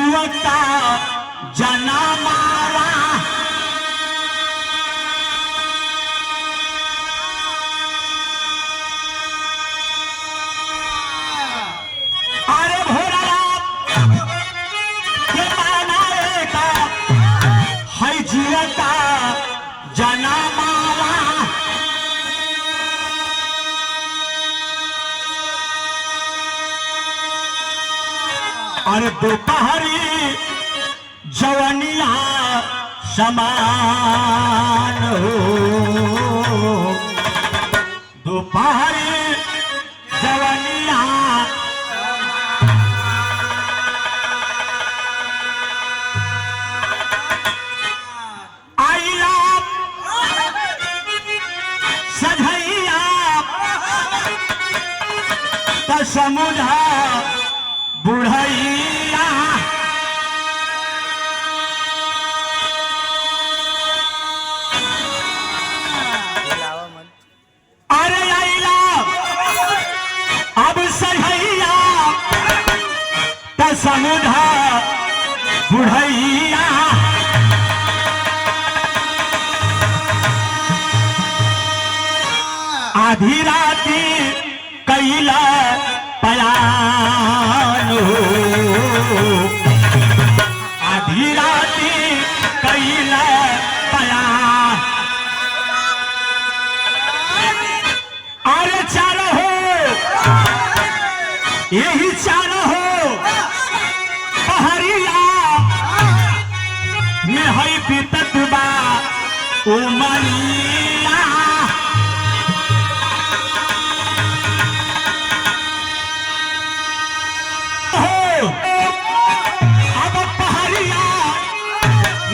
जुवता जना मारा अरे भोला के मानाए का है जुवता जना मारा अरे दोपहरी जवनिया समान हो दोपहरी जवनिया आइला सधैया त समुझा बुढ़ैया अरे आइला अब सधैया त समुझा बुढ़ैया आधी राती कैला पयान हो आधी राती कैला पयान अरे चार हो यही चार हो पहरिया में है बीतत बा उमरिया अब पहरिया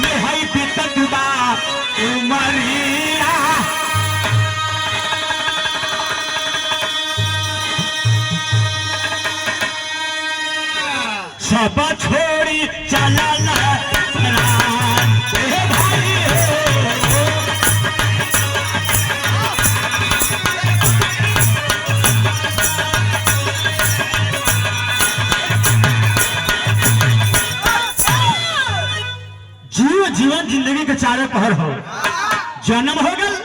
में है बीतत बा उमरिया सब छोड़ी चलल प्राण हे भाई हो जीवन जिंदगी के चारों पहर हो जन्म हो गल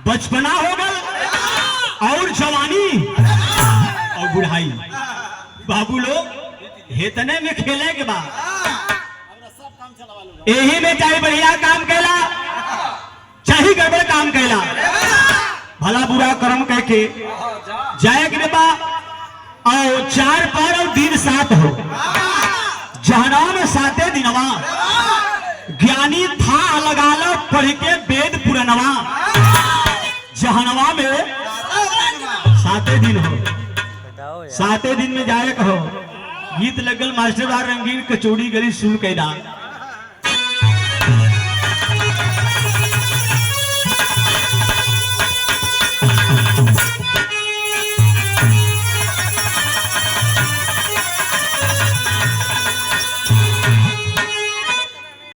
बचपना हो गल और जवानी और बुढ़ाई बाबू लोग हेतने में खेले के बाद यही में चाहे बढ़िया काम कैला चाहे गड़बड़ काम कैला भला बुरा कर्म कह के जाए के बा और चार पर और दिन सात हो जहना में साते दिनवा ज्ञानी था लगा लो पढ़ के वेद पुरनवा जहनवा में साते दिन हो साते दिन में जाए कहो गीत लगल मास्टर रंगीन कचौड़ी गली सुन के